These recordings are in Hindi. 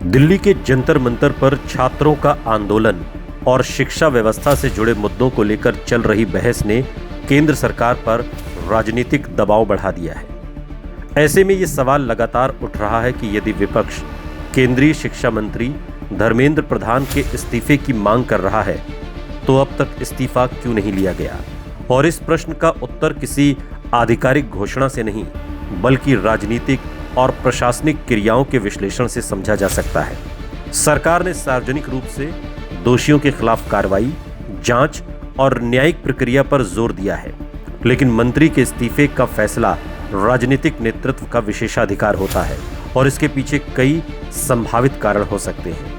दिल्ली के जंतर मंतर पर छात्रों का आंदोलन और शिक्षा व्यवस्था से जुड़े मुद्दों को लेकर चल रही बहस ने केंद्र सरकार पर राजनीतिक दबाव बढ़ा दिया है। ऐसे में ये सवाल लगातार उठ रहा है कि यदि विपक्ष केंद्रीय शिक्षा मंत्री धर्मेंद्र प्रधान के इस्तीफे की मांग कर रहा है तो अब तक इस्तीफा क्यों नहीं लिया गया। और इस प्रश्न का उत्तर किसी आधिकारिक घोषणा से नहीं बल्कि राजनीतिक और प्रशासनिक क्रियाओं के विश्लेषण से समझा जा सकता है। सरकार ने सार्वजनिक रूप से दोषियों के खिलाफ कार्रवाई, जांच और न्यायिक प्रक्रिया पर जोर दिया है, लेकिन मंत्री के इस्तीफे का फैसला राजनीतिक नेतृत्व का विशेषाधिकार होता है और इसके पीछे कई संभावित कारण हो सकते हैं।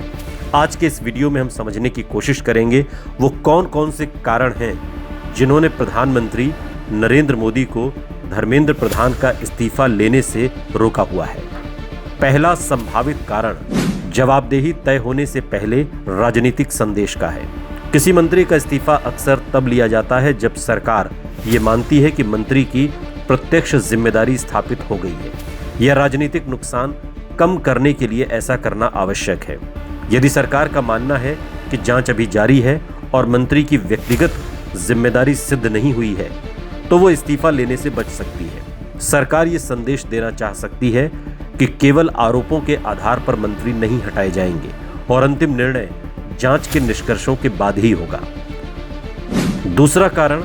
आज के इस वीडियो में हम समझने की कोशिश करेंगे वो कौन कौन से कारण हैं जिन्होंने प्रधानमंत्री नरेंद्र मोदी को धर्मेंद्र प्रधान का इस्तीफा लेने से रोका हुआ है। पहला संभावित कारण जवाबदेही तय होने से पहले राजनीतिक संदेश का है। किसी मंत्री का इस्तीफा अक्सर तब लिया जाता है जब सरकार ये मानती है कि मंत्री की प्रत्यक्ष जिम्मेदारी स्थापित हो गई है या राजनीतिक नुकसान कम करने के लिए ऐसा करना आवश्यक है। यदि सरकार का मानना है कि जांच अभी जारी है और मंत्री की व्यक्तिगत जिम्मेदारी सिद्ध नहीं हुई है तो वो इस्तीफा लेने से बच सकती है। सरकार ये संदेश देना चाह सकती है कि केवल आरोपों के आधार पर मंत्री नहीं हटाए जाएंगे और अंतिम निर्णय जांच के निष्कर्षों के बाद ही होगा। दूसरा कारण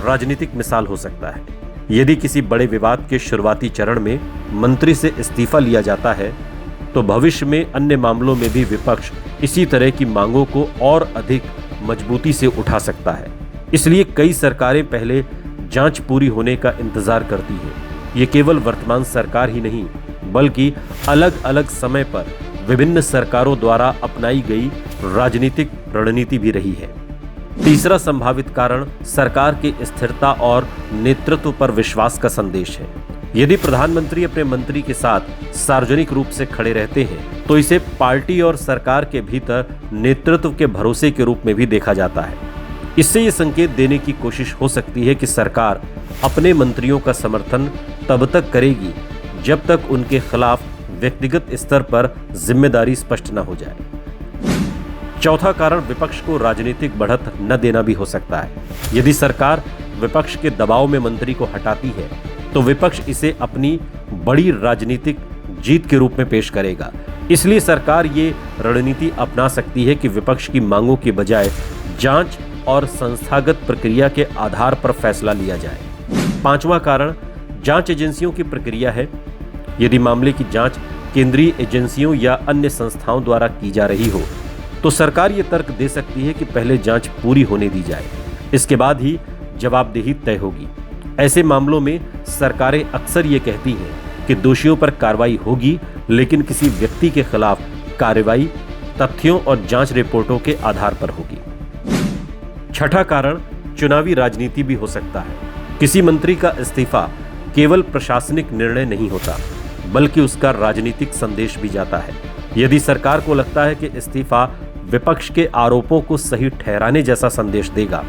राजनीतिक मिसाल हो सकता है। यदि किसी बड़े विवाद के शुरुआती चरण में मंत्री से इस्तीफा लिया जाता है तो भविष्य में अन्य मामलों में भी विपक्ष इसी तरह की मांगों को और अधिक मजबूती से उठा सकता है। इसलिए कई सरकारें पहले जांच पूरी होने का इंतजार करती है। ये केवल वर्तमान सरकार ही नहीं बल्कि अलग अलग समय पर विभिन्न सरकारों द्वारा अपनाई गई राजनीतिक रणनीति भी रही है। तीसरा संभावित कारण सरकार की स्थिरता और नेतृत्व पर विश्वास का संदेश है। यदि प्रधानमंत्री अपने मंत्री के साथ सार्वजनिक रूप से खड़े रहते हैं तो इसे पार्टी और सरकार के भीतर नेतृत्व के भरोसे के रूप में भी देखा जाता है। इससे ये संकेत देने की कोशिश हो सकती है कि सरकार अपने मंत्रियों का समर्थन तब तक करेगी जब तक उनके खिलाफ व्यक्तिगत स्तर पर जिम्मेदारी स्पष्ट न हो जाए। चौथा कारण विपक्ष को राजनीतिक बढ़त न देना भी हो सकता है। यदि सरकार विपक्ष के दबाव में मंत्री को हटाती है तो विपक्ष इसे अपनी बड़ी राजनीतिक जीत के रूप में पेश करेगा। इसलिए सरकार ये रणनीति अपना सकती है कि विपक्ष की मांगों के बजाय जांच और संस्थागत प्रक्रिया के आधार पर फैसला लिया जाए। पांचवा कारण जांच एजेंसियों की प्रक्रिया है। यदि मामले की जांच केंद्रीय एजेंसियों या अन्य संस्थाओं द्वारा की जा रही हो तो सरकार ये तर्क दे सकती है कि पहले जांच पूरी होने दी जाए, इसके बाद ही जवाबदेही तय होगी। ऐसे मामलों में सरकारें अक्सर ये कहती हैं कि दोषियों पर कार्रवाई होगी, लेकिन किसी व्यक्ति के खिलाफ कार्रवाई तथ्यों और जांच रिपोर्टों के आधार पर होगी। छठा कारण चुनावी राजनीति भी हो सकता है। किसी मंत्री का इस्तीफा केवल प्रशासनिक निर्णय नहीं होता बल्कि उसका राजनीतिक संदेश भी जाता है। यदि सरकार को लगता है कि इस्तीफा विपक्ष के आरोपों को सही ठहराने जैसा संदेश देगा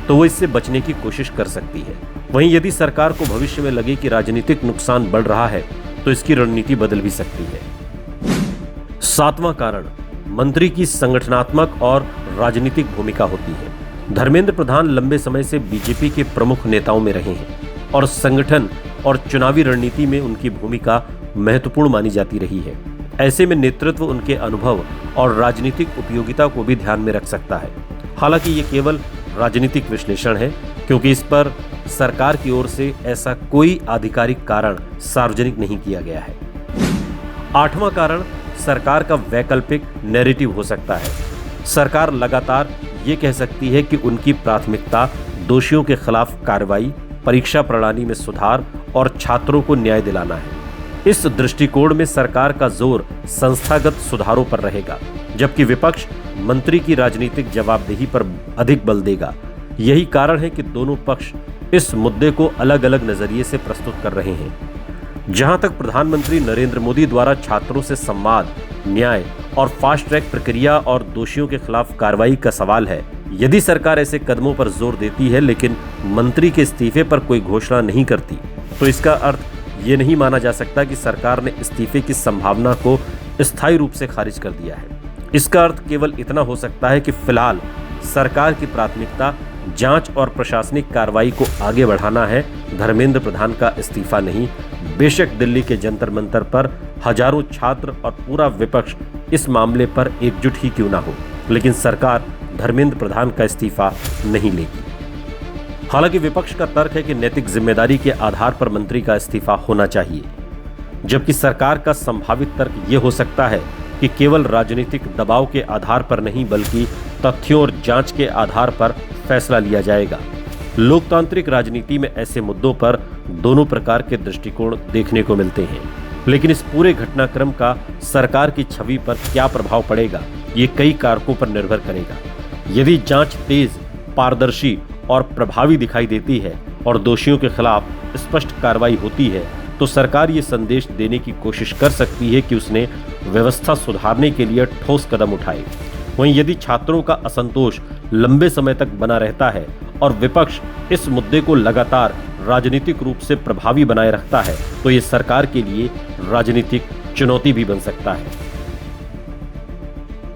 तो वो इससे बचने की कोशिश कर सकती है। वहीं यदि सरकार को भविष्य में लगे कि राजनीतिक नुकसान बढ़ रहा है तो इसकी रणनीति बदल भी सकती है। सातवां कारण मंत्री की संगठनात्मक और राजनीतिक भूमिका होती है। धर्मेंद्र प्रधान लंबे समय से बीजेपी के प्रमुख नेताओं में रहे हैं और संगठन और चुनावी रणनीति में उनकी भूमिका महत्वपूर्ण मानी जाती रही है। ऐसे में नेतृत्व उनके अनुभव और राजनीतिक उपयोगिता को भी ध्यान में रख सकता है। हालांकि ये केवल राजनीतिक विश्लेषण है क्योंकि इस पर सरकार की ओर से ऐसा कोई आधिकारिक कारण सार्वजनिक नहीं किया गया है। आठवां कारण सरकार का वैकल्पिक नैरेटिव हो सकता है। सरकार लगातार ये कह सकती है कि उनकी प्राथमिकता दोषियों के खिलाफ कार्रवाई, परीक्षा प्रणाली में सुधार और छात्रों को न्याय दिलाना है। इस दृष्टिकोण में सरकार का जोर संस्थागत सुधारों पर रहेगा, जबकि विपक्ष मंत्री की राजनीतिक जवाबदेही पर अधिक बल देगा। यही कारण है कि दोनों पक्ष इस मुद्दे को अलग अलग नजरिए से प्रस्तुत कर रहे हैं। जहां तक प्रधानमंत्री नरेंद्र मोदी द्वारा छात्रों से संवाद, न्याय और फास्ट ट्रैक प्रक्रिया और दोषियों के खिलाफ कार्रवाई का सवाल है, यदि सरकार ऐसे कदमों पर जोर देती है लेकिन मंत्री के इस्तीफे पर कोई घोषणा नहीं करती तो इसका अर्थ ये नहीं माना जा सकता कि सरकार ने इस्तीफे की संभावना को स्थायी रूप से खारिज कर दिया है। इसका अर्थ केवल इतना हो सकता है कि फिलहाल सरकार की प्राथमिकता जांच और प्रशासनिक कार्रवाई को आगे बढ़ाना है, धर्मेंद्र प्रधान का इस्तीफा नहीं। बेशक दिल्ली के जंतर मंतर पर हजारों छात्र और पूरा विपक्ष इस मामले पर एकजुट ही क्यों ना हो, लेकिन सरकार धर्मेंद्र प्रधान का इस्तीफा नहीं लेगी। हालांकि विपक्ष का तर्क है कि नैतिक जिम्मेदारी के आधार पर मंत्री का इस्तीफा होना चाहिए, जबकि सरकार का संभावित तर्क यह हो सकता है कि केवल राजनीतिक दबाव के आधार पर नहीं बल्कि तथ्यों और जांच के आधार पर फैसला लिया जाएगा। लोकतांत्रिक राजनीति में ऐसे मुद्दों पर दोनों प्रकार के दृष्टिकोण देखने को मिलते हैं, लेकिन इस पूरे घटनाक्रम का सरकार की छवि पर क्या प्रभाव पड़ेगा, ये कई कारकों पर निर्भर करेगा। यदि जांच तेज, पारदर्शी और प्रभावी दिखाई देती है और दोषियों के खिलाफ स्पष्ट कार्रवाई होती है, तो सरकार ये संदेश देने की कोशिश कर सकती है कि उसने व्यवस्था सुधारने के लिए ठोस कदम उठाए। वहीं यदि छात्रों का असंतोष लंबे समय तक बना रहता है और विपक्ष इस मुद्दे को लगातार राजनीतिक रूप से प्रभावी बनाए रखता है, तो ये सरकार के लिए राजनीतिक चुनौती भी बन सकता है।